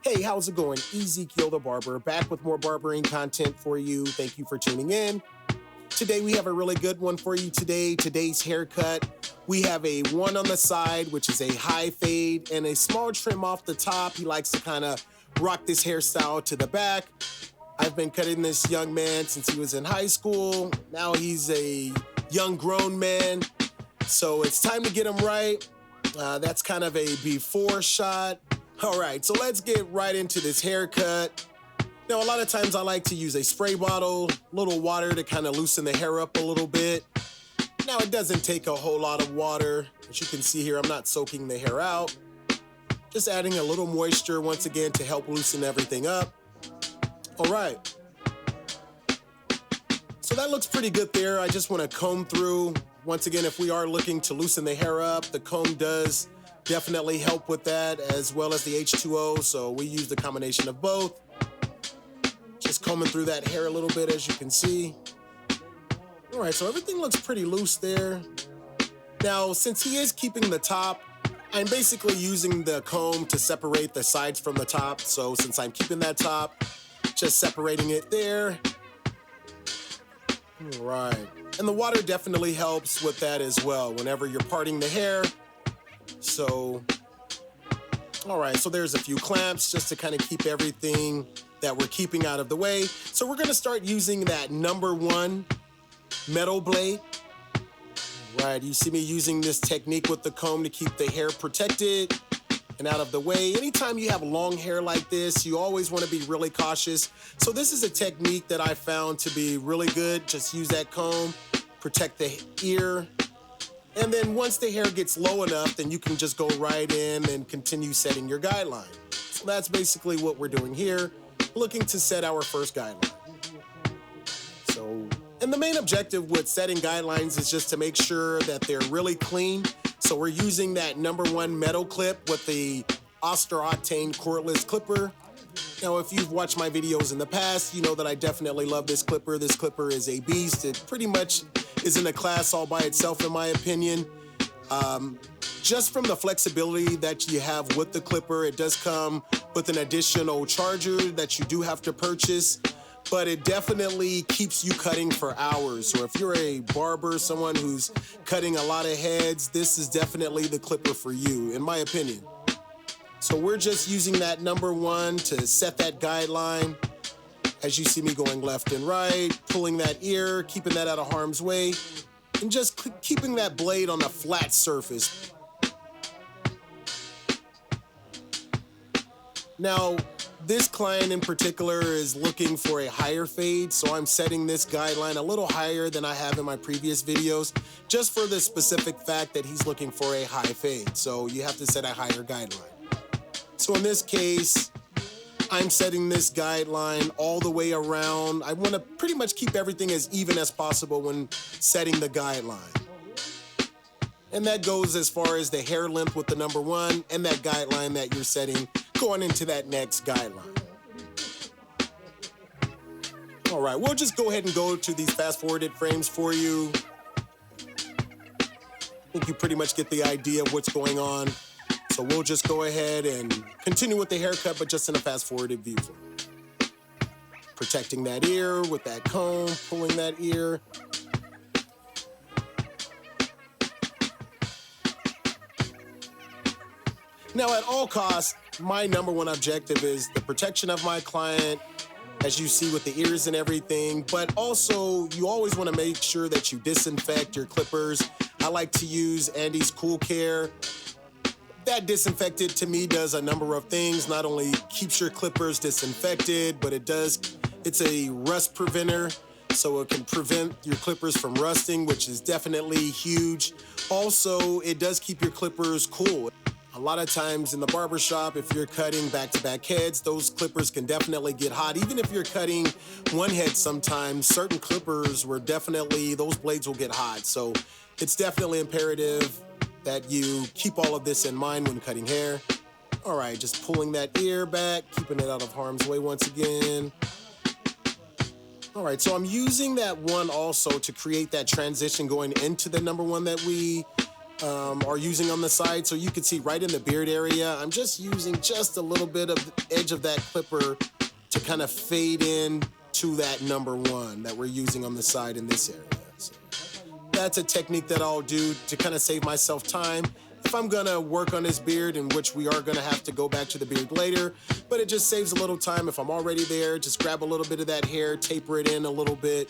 Hey, how's it going? Ezekiel the Barber, back with more barbering content for you. Thank you for tuning in. Today we have a really good one for you today. Today's haircut, we have a one on the side, which is a high fade, and a small trim off the top. He likes to kind of rock this hairstyle to the back. I've been cutting this young man since he was in high school. Now he's a young grown man, so it's time to get him right. That's kind of a before shot. All right, so let's get right into this haircut. Now, a lot of times I like to use a spray bottle, a little water to kind of loosen the hair up a little bit. Now, it doesn't take a whole lot of water. As you can see here, I'm not soaking the hair out. Just adding a little moisture once again to help loosen everything up. All right. So that looks pretty good there. I just want to comb through. Once again, if we are looking to loosen the hair up, the comb does definitely help with that, as well as the H2O, so we use the combination of both. Just combing through that hair a little bit, as you can see. All right, so everything looks pretty loose there. Now, since he is keeping the top, I'm basically using the comb to separate the sides from the top. So since I'm keeping that top, just separating it there. All right, and the water definitely helps with that as well, whenever you're parting the hair. So, all right, so there's a few clamps just to kind of keep everything that we're keeping out of the way. So we're gonna start using that #1 metal blade. Right, you see me using this technique with the comb to keep the hair protected and out of the way. Anytime you have long hair like this, you always wanna be really cautious. So this is a technique that I found to be really good. Just use that comb, protect the ear. And then once the hair gets low enough, then you can just go right in and continue setting your guideline. So that's basically what we're doing here, looking to set our first guideline. So, and the main objective with setting guidelines is just to make sure that they're really clean. So we're using that #1 metal clip with the Octane cordless clipper. Now, if you've watched my videos in the past, you know that I definitely love this clipper. This clipper is a beast. It pretty much is in a class all by itself, in my opinion. Just from the flexibility that you have with the clipper, it does come with an additional charger that you do have to purchase, but it definitely keeps you cutting for hours. So if you're a barber, someone who's cutting a lot of heads, this is definitely the clipper for you, in my opinion. So we're just using that #1 to set that guideline. As you see me going left and right, pulling that ear, keeping that out of harm's way, and just keeping that blade on a flat surface. Now, this client in particular is looking for a higher fade, so I'm setting this guideline a little higher than I have in my previous videos, just for the specific fact that he's looking for a high fade. So you have to set a higher guideline. So in this case, I'm setting this guideline all the way around. I want to pretty much keep everything as even as possible when setting the guideline. And that goes as far as the hair length with the #1 and that guideline that you're setting going into that next guideline. All right, we'll just go ahead and go to these fast-forwarded frames for you. I think you pretty much get the idea of what's going on. So we'll just go ahead and continue with the haircut, but just in a fast-forwarded view. Protecting that ear with that comb, pulling that ear. Now, at all costs, my #1 objective is the protection of my client, as you see with the ears and everything, but also you always want to make sure that you disinfect your clippers. I like to use Andis Cool Care. That disinfectant to me does a number of things. Not only keeps your clippers disinfected, but it's a rust preventer, so it can prevent your clippers from rusting, which is definitely huge. Also, it does keep your clippers cool. A lot of times in the barbershop, if you're cutting back-to-back heads, those clippers can definitely get hot. Even if you're cutting one head sometimes, certain clippers those blades will get hot. So it's definitely imperative that you keep all of this in mind when cutting hair. All right, just pulling that ear back, keeping it out of harm's way once again. All right, so I'm using that one also to create that transition going into the #1 that we are using on the side. So you can see right in the beard area, I'm just using just a little bit of the edge of that clipper to kind of fade in to that number one that we're using on the side in this area. So that's a technique that I'll do to kind of save myself time if I'm gonna work on this beard, in which we are gonna have to go back to the beard later, but it just saves a little time. If I'm already there, just grab a little bit of that hair, taper it in a little bit,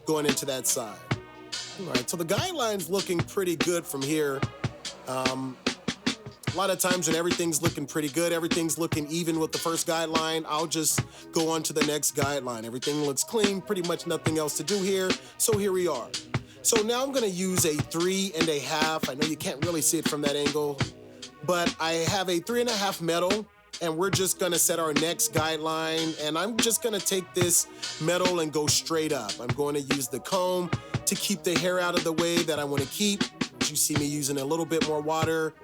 going into that side. All right, so the guideline's looking pretty good from here. A lot of times when everything's looking pretty good, everything's looking even with the first guideline, I'll just go on to the next guideline. Everything looks clean, pretty much nothing else to do here, so here we are. So now I'm gonna use a 3.5. I know you can't really see it from that angle, but I have a 3.5 metal, and we're just gonna set our next guideline, and I'm just gonna take this metal and go straight up. I'm going to use the comb to keep the hair out of the way that I wanna keep. You see me using a little bit more water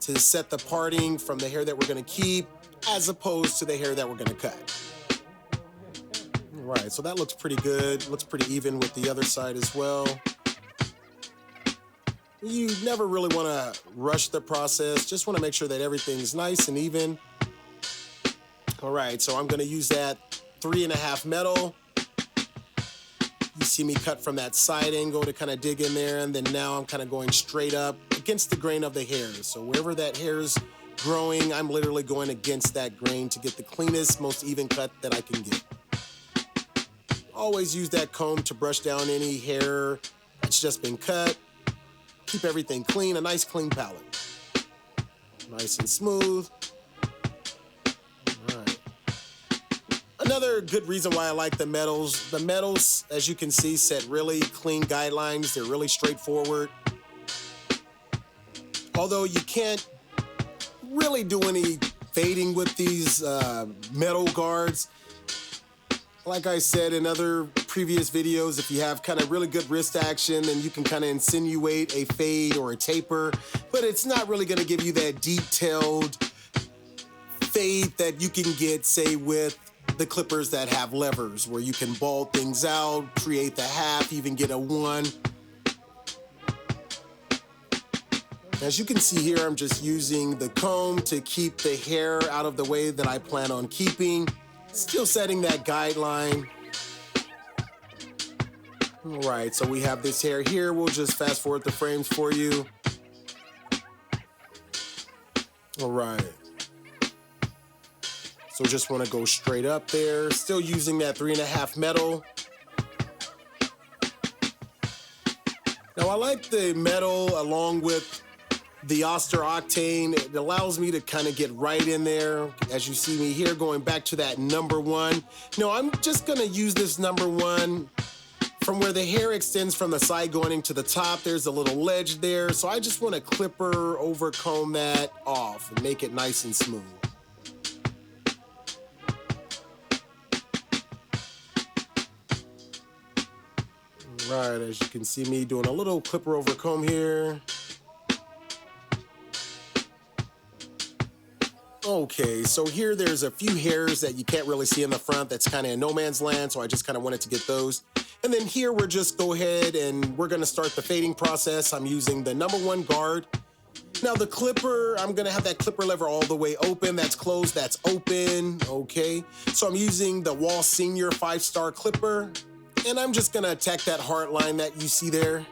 to set the parting from the hair that we're gonna keep, as opposed to the hair that we're gonna cut. All right, so that looks pretty good. Looks pretty even with the other side as well. You never really wanna rush the process. Just wanna make sure that everything's nice and even. All right, so I'm gonna use that 3.5 metal. You see me cut from that side angle to kind of dig in there, and then now I'm kind of going straight up against the grain of the hair. So wherever that hair's growing, I'm literally going against that grain to get the cleanest, most even cut that I can get. Always use that comb to brush down any hair that's just been cut. Keep everything clean, a nice clean palette. Nice and smooth. All right. Another good reason why I like the metals, as you can see, set really clean guidelines. They're really straightforward. Although you can't really do any fading with these metal guards. Like I said in other previous videos, if you have kind of really good wrist action, then you can kind of insinuate a fade or a taper, but it's not really gonna give you that detailed fade that you can get, say, with the clippers that have levers, where you can bald things out, create the half, even get a 1. As you can see here, I'm just using the comb to keep the hair out of the way that I plan on keeping. Still setting that guideline. All right, so we have this hair here. We'll just fast forward the frames for you. All right. So just want to go straight up there. Still using that 3.5 metal. Now I like the metal along with the Oster Octane. It allows me to kind of get right in there. As you see me here, going back to that number 1. No, I'm just gonna use this number 1 from where the hair extends from the side going into the top. There's a little ledge there. So I just want to clipper over comb that off and make it nice and smooth. All right, as you can see me doing a little clipper over comb here. Okay, so here there's a few hairs that you can't really see in the front that's kind of in no man's land, so I just kind of wanted to get those. And then here we're just go ahead and we're gonna start the fading process. I'm using the number 1 guard. Now the clipper, I'm gonna have that clipper lever all the way open. That's closed, that's open, okay? So I'm using the Wahl Senior 5-star clipper, and I'm just gonna attack that heart line that you see there,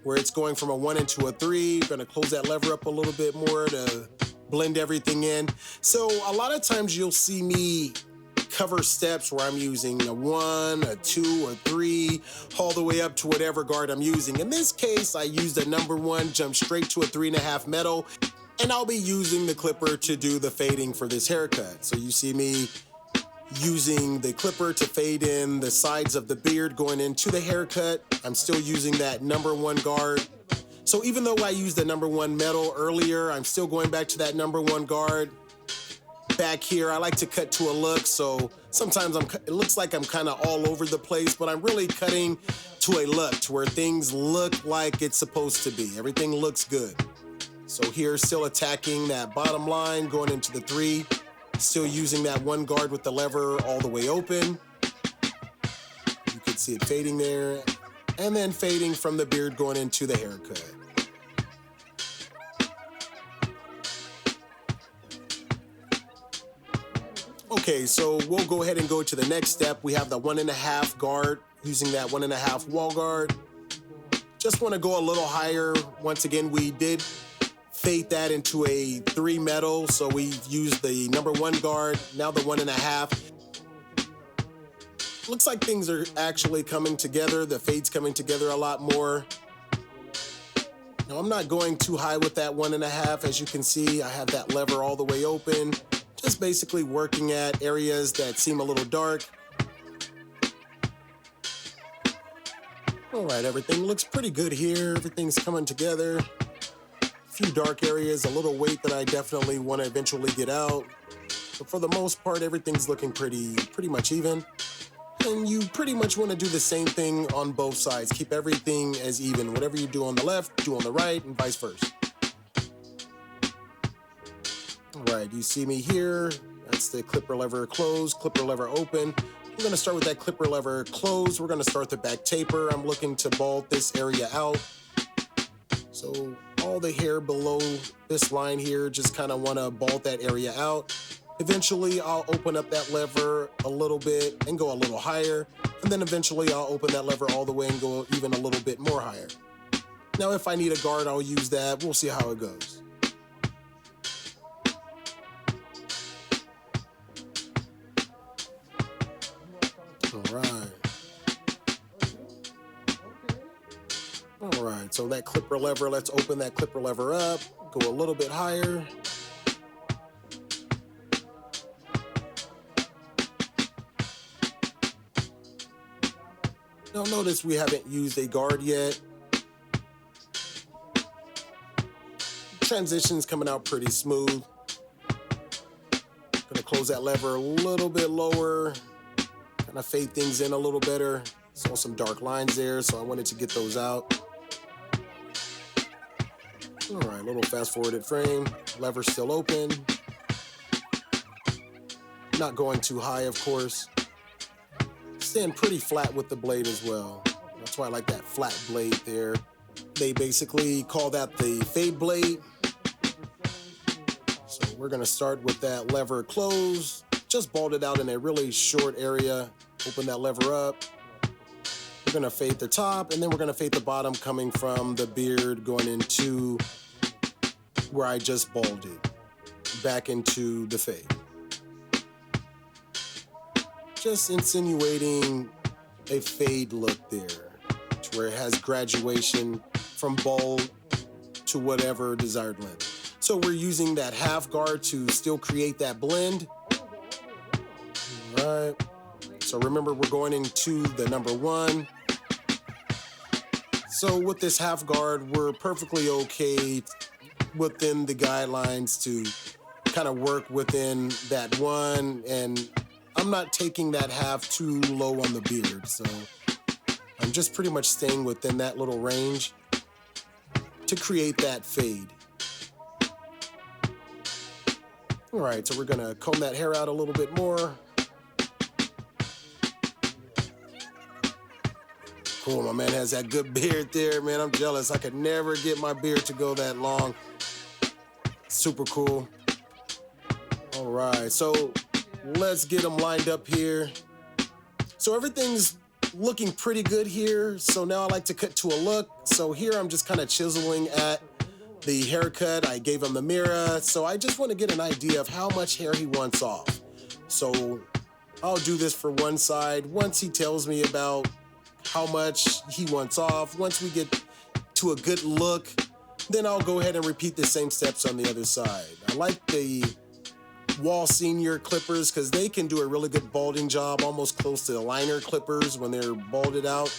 where it's going from a 1 into a 3. Gonna close that lever up a little bit more to blend everything in. So a lot of times you'll see me cover steps where I'm using a 1, a 2, a 3, all the way up to whatever guard I'm using. In this case, I used a number 1, jump straight to a 3.5 metal, and I'll be using the clipper to do the fading for this haircut. So you see me using the clipper to fade in the sides of the beard going into the haircut. I'm still using that number 1 guard. So even though I used the number 1 metal earlier, I'm still going back to that number 1 guard. Back here, I like to cut to a look, so sometimes it looks like I'm kind of all over the place, but I'm really cutting to a look, to where things look like it's supposed to be. Everything looks good. So here, still attacking that bottom line, going into the 3. Still using that 1 guard with the lever all the way open. You can see it fading there. and then fading from the beard going into the haircut. Okay, so we'll go ahead and go to the next step. We have the 1.5 guard, using that 1.5 wall guard. Just want to go a little higher. Once again, we did fade that into a 3 metal, so we've used the number 1 guard, now the 1.5. Looks like things are actually coming together. The fade's coming together a lot more. Now, I'm not going too high with that 1.5. As you can see, I have that lever all the way open. Just basically working at areas that seem a little dark. All right, everything looks pretty good here. Everything's coming together. A few dark areas, a little weight that I definitely want to eventually get out. But for the most part, everything's looking pretty much even. And you pretty much want to do the same thing on both sides. Keep everything as even. Whatever you do on the left, do on the right, and vice versa. All right, you see me here. That's the clipper lever close, clipper lever open. We're gonna start with that clipper lever close. We're gonna start the back taper. I'm looking to bald this area out. So all the hair below this line here, just kind of wanna bald that area out. Eventually, I'll open up that lever a little bit and go a little higher. And then eventually, I'll open that lever all the way and go even a little bit more higher. Now, if I need a guard, I'll use that. We'll see how it goes. All right, so that clipper lever, let's open that clipper lever up, go a little bit higher. Now notice we haven't used a guard yet. Transition's coming out pretty smooth. Gonna close that lever a little bit lower, kind of fade things in a little better. Saw some dark lines there, so I wanted to get those out. All right, little fast forwarded frame, lever still open. Not going too high, of course. Staying pretty flat with the blade as well. That's why I like that flat blade there. They basically call that the fade blade. So we're gonna start with that lever close. Just bald it out in a really short area. Open that lever up. We're gonna fade the top, and then we're gonna fade the bottom coming from the beard going into where I just balded, back into the fade. Just insinuating a fade look there, to where it has graduation from bald to whatever desired length. So we're using that half guard to still create that blend. All right, so remember we're going into the number 1. So with this half guard, we're perfectly okay within the guidelines to kind of work within that 1, and I'm not taking that half too low on the beard, so I'm just pretty much staying within that little range to create that fade. All right, so we're gonna comb that hair out a little bit more. Cool, my man has that good beard there, man. I'm jealous. I could never get my beard to go that long. Super cool. All right, so let's get them lined up here. So everything's looking pretty good here. So now I like to cut to a look. So here I'm just kind of chiseling at the haircut. I gave him the mirror. So I just want to get an idea of how much hair he wants off. So I'll do this for one side. Once he tells me about how much he wants off, once we get to a good look, then I'll go ahead and repeat the same steps on the other side. I like the Wahl Senior clippers because they can do a really good balding job, almost close to the liner clippers when they're balded out.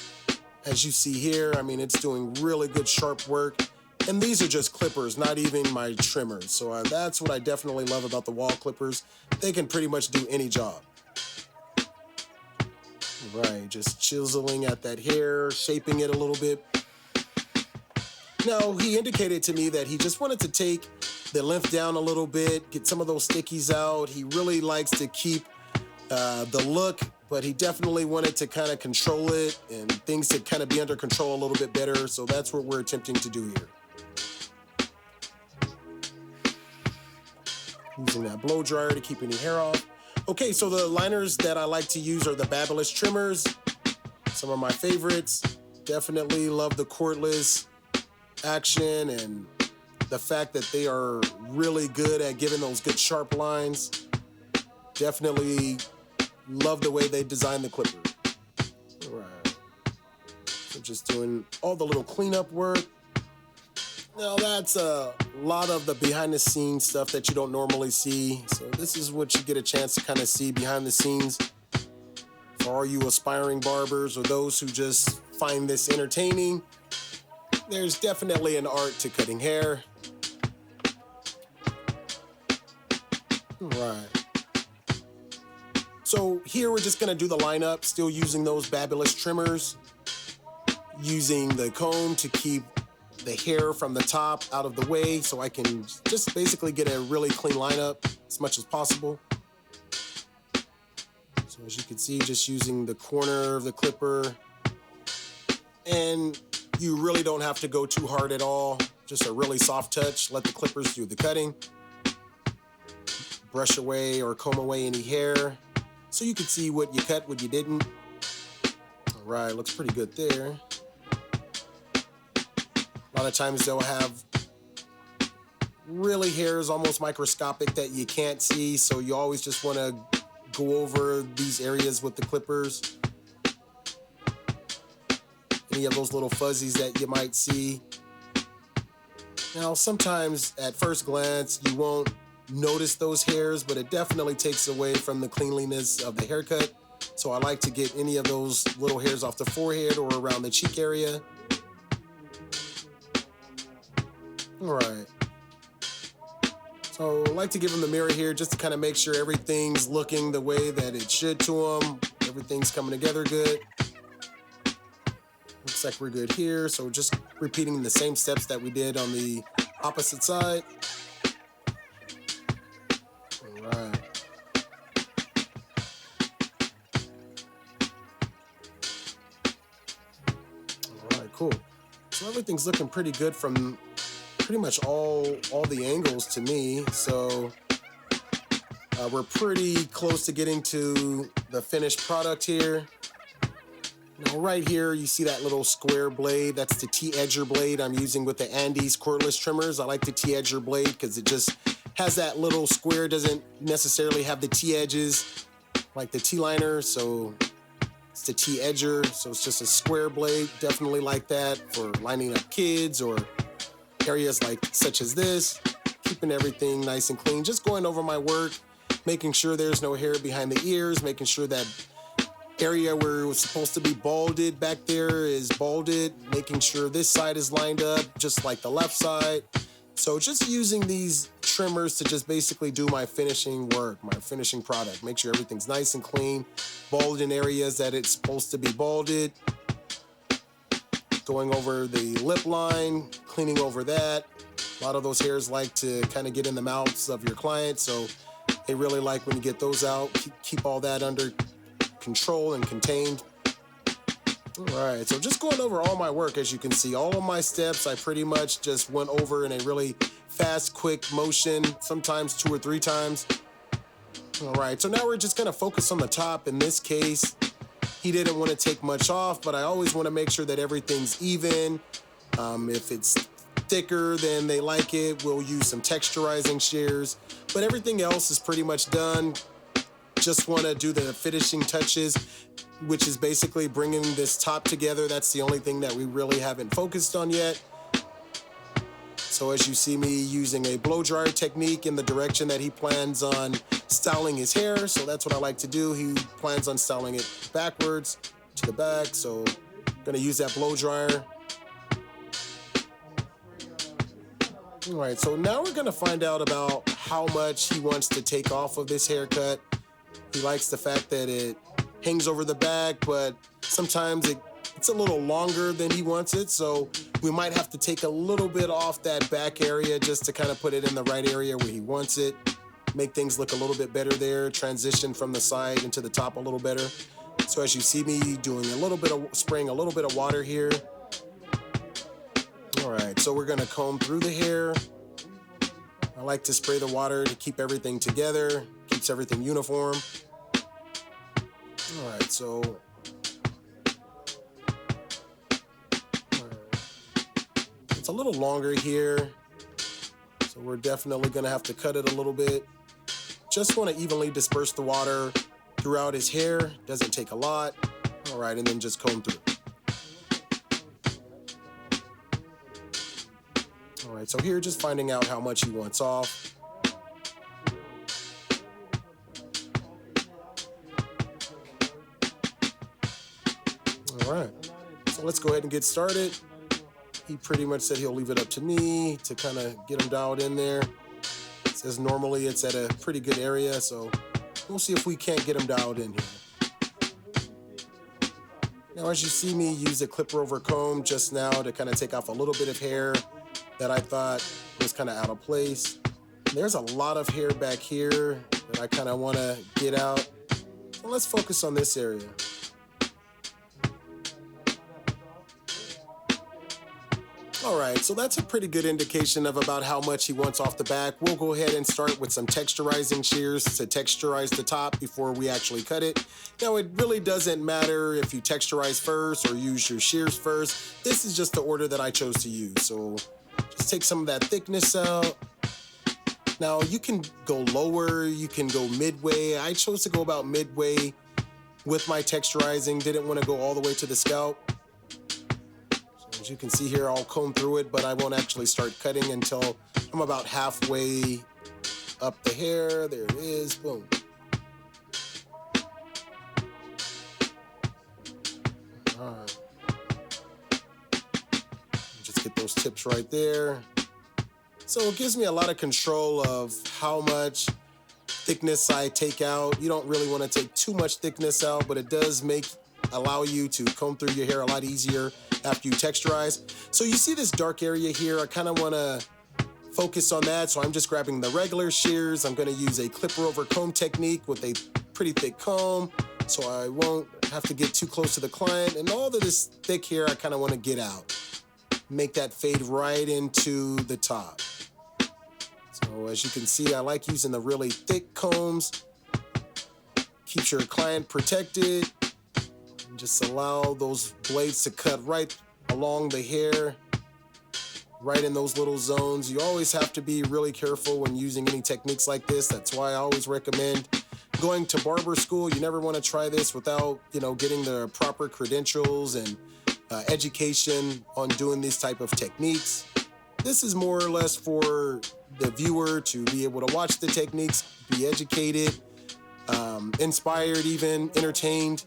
As you see here, I mean, it's doing really good sharp work. And these are just clippers, not even my trimmers. So that's what I definitely love about the Wahl clippers. They can pretty much do any job. Right, just chiseling at that hair, shaping it a little bit. Now, he indicated to me that he just wanted to take the length down a little bit, get some of those stickies out. He really likes to keep the look but he definitely wanted to kind of control it and things to kind of be under control a little bit better. So that's what we're attempting to do here. Using that blow dryer to keep any hair off. Okay, so the liners that I like to use are the Babylis trimmers. Some of my favorites. Definitely love the cordless action and the fact that they are really good at giving those good sharp lines. Definitely love the way they designed the clipper. All right. So just doing all the little cleanup work. Now that's a lot of the behind the scenes stuff that you don't normally see. So this is what you get a chance to kind of see behind the scenes. For all you aspiring barbers or those who just find this entertaining, there's definitely an art to cutting hair. All right. So here we're just gonna do the lineup, still using those Babylis trimmers, using the comb to keep the hair from the top out of the way so I can just basically get a really clean lineup as much as possible. So as you can see, just using the corner of the clipper, and you really don't have to go too hard at all, just a really soft touch. Let the clippers do the cutting. Brush away or comb away any hair so you can see what you cut, what you didn't. All right, looks pretty good there. A lot of times they'll have really hairs almost microscopic that you can't see, so you always just want to go over these areas with the clippers. Any of those little fuzzies that you might see. Now, sometimes at first glance you won't notice those hairs, but it definitely takes away from the cleanliness of the haircut. So I like to get any of those little hairs off the forehead or around the cheek area. All right. So I like to give him the mirror here just to kind of make sure everything's looking the way that it should to him. Everything's coming together good. Looks like we're good here. So just repeating the same steps that we did on the opposite side. All right. All right, cool. So everything's looking pretty good from pretty much all the angles to me. So we're pretty close to getting to the finished product here. Now right here you see that little square blade. That's the T-edger blade I'm using with the Andis cordless trimmers. I like the T-edger blade because it just has that little square, doesn't necessarily have the T-edges like the T-liner, so it's the T-edger, so it's just a square blade. Definitely like that for lining up kids or areas like such as this, keeping everything nice and clean. Just going over my work, making sure there's no hair behind the ears, making sure that area where it was supposed to be balded back there is balded, making sure this side is lined up just like the left side. So just using these trimmers to just basically do my finishing work, my finishing product. Make sure everything's nice and clean, bald in areas that it's supposed to be balded. Going over the lip line, cleaning over that. A lot of those hairs like to kind of get in the mouths of your client, so they really like when you get those out. Keep all that under control and contained. All right, so just going over all my work, as you can see, all of my steps I pretty much just went over in a really fast, quick motion, sometimes 2 or 3 times. All right, so now we're just gonna focus on the top. In this case, he didn't want to take much off, but I always want to make sure that everything's even. If it's thicker than they like it, we'll use some texturizing shears, but everything else is pretty much done. Just want to do the finishing touches, which is basically bringing this top together. That's the only thing that we really haven't focused on yet. So as you see me using a blow dryer technique in the direction that he plans on styling his hair, so that's what I like to do. He plans on styling it backwards to the back, so I'm gonna use that blow dryer. All right, so now we're gonna find out about how much he wants to take off of this haircut. He likes the fact that it hangs over the back, but sometimes it's a little longer than he wants it, so we might have to take a little bit off that back area just to kind of put it in the right area where he wants it. Make things look a little bit better there, transition from the side into the top a little better. So as you see me doing spraying a little bit of water here. All right, so we're gonna comb through the hair. I like to spray the water to keep everything together, keeps everything uniform. All right, so it's a little longer here, so we're definitely gonna have to cut it a little bit. Just want to evenly disperse the water throughout his hair. Doesn't take a lot. All right, and then just comb through. All right, so here just finding out how much he wants off. All right, so let's go ahead and get started. He pretty much said he'll leave it up to me to kind of get him dialed in there. It says normally it's at a pretty good area, so we'll see if we can't get him dialed in here. Now, as you see me use a clipper over comb just now to kind of take off a little bit of hair that I thought was kind of out of place. There's a lot of hair back here that I kind of want to get out. So let's focus on this area. All right, so that's a pretty good indication of about how much he wants off the back. We'll go ahead and start with some texturizing shears to texturize the top before we actually cut it. Now, it really doesn't matter if you texturize first or use your shears first. This is just the order that I chose to use. So just take some of that thickness out. Now, you can go lower, you can go midway. I chose to go about midway with my texturizing. Didn't want to go all the way to the scalp. As you can see here, I'll comb through it, but I won't actually start cutting until I'm about halfway up the hair. There it is, boom. All right. Just get those tips right there. So it gives me a lot of control of how much thickness I take out. You don't really want to take too much thickness out, but it does allow you to comb through your hair a lot easier after you texturize. So you see this dark area here, I kind of want to focus on that. So I'm just grabbing the regular shears. I'm going to use a clipper over comb technique with a pretty thick comb, so I won't have to get too close to the client. And all of this thick hair, I kind of want to get out. Make that fade right into the top. So as you can see, I like using the really thick combs. Keeps your client protected. Just allow those blades to cut right along the hair, right in those little zones. You always have to be really careful when using any techniques like this. That's why I always recommend going to barber school. You never want to try this without, getting the proper credentials and education on doing these type of techniques. This is more or less for the viewer to be able to watch the techniques, be educated, inspired, even entertained.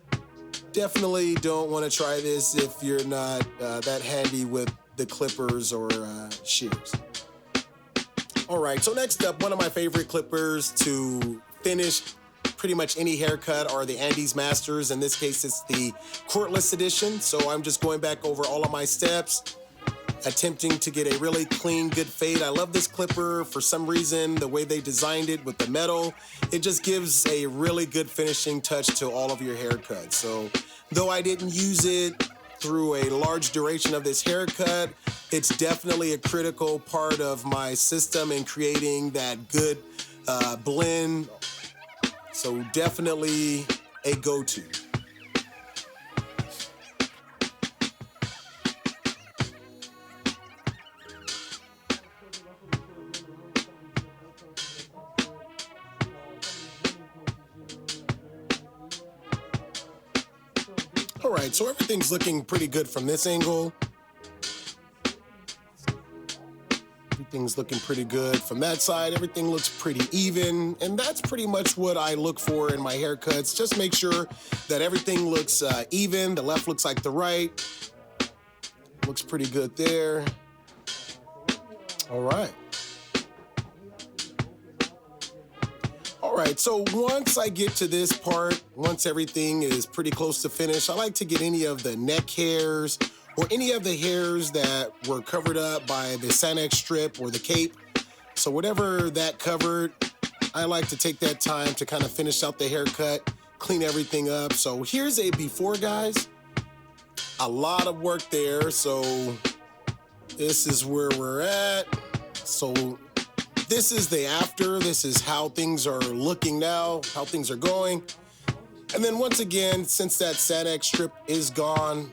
Definitely don't want to try this if you're not that handy with the clippers or shears. All right, so next up, one of my favorite clippers to finish pretty much any haircut are the Andis Masters. In this case, it's the cordless edition. So I'm just going back over all of my steps, attempting to get a really clean, good fade. I love this clipper. For some reason, the way they designed it with the metal, it just gives a really good finishing touch to all of your haircuts. So though I didn't use it through a large duration of this haircut, it's definitely a critical part of my system in creating that good blend. So definitely a go-to. All right, so everything's looking pretty good from this angle. Everything's looking pretty good from that side. Everything looks pretty even, and that's pretty much what I look for in my haircuts. Just make sure that everything looks even. The left looks like the right. Looks pretty good there. All right. All right, so once I get to this part, once everything is pretty close to finish, I like to get any of the neck hairs or any of the hairs that were covered up by the Sanex strip or the cape. So whatever that covered, I like to take that time to kind of finish out the haircut, clean everything up. So here's a before, guys. A lot of work there. So this is where we're at. So this is the after. This is how things are looking now, how things are going. And then once again, since that Sanex strip is gone,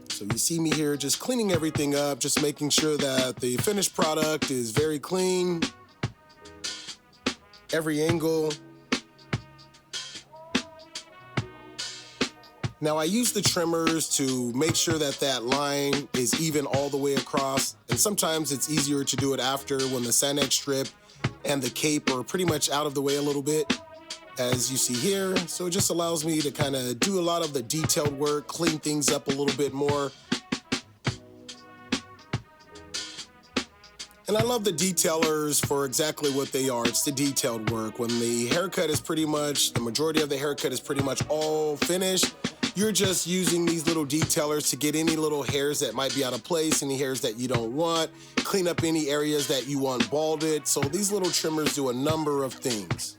so you see me here just cleaning everything up, just making sure that the finished product is very clean, every angle. Now I use the trimmers to make sure that that line is even all the way across, and sometimes it's easier to do it after when the Sanex strip and the cape are pretty much out of the way a little bit, as you see here. So it just allows me to kind of do a lot of the detailed work, clean things up a little bit more. And I love the detailers for exactly what they are. It's the detailed work. When the haircut is pretty much, the majority of the haircut is pretty much all finished, you're just using these little detailers to get any little hairs that might be out of place, any hairs that you don't want, clean up any areas that you want balded. So these little trimmers do a number of things.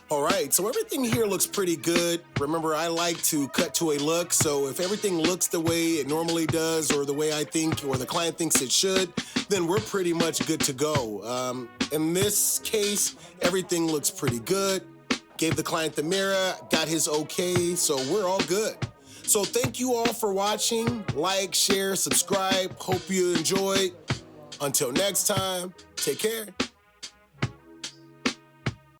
All right, so everything here looks pretty good. Remember, I like to cut to a look, so if everything looks the way it normally does, or the way I think, or the client thinks it should, then we're pretty much good to go. In this case, everything looks pretty good. Gave the client the mirror, got his okay, so we're all good. So thank you all for watching. Like, share, subscribe. Hope you enjoyed. Until next time, take care.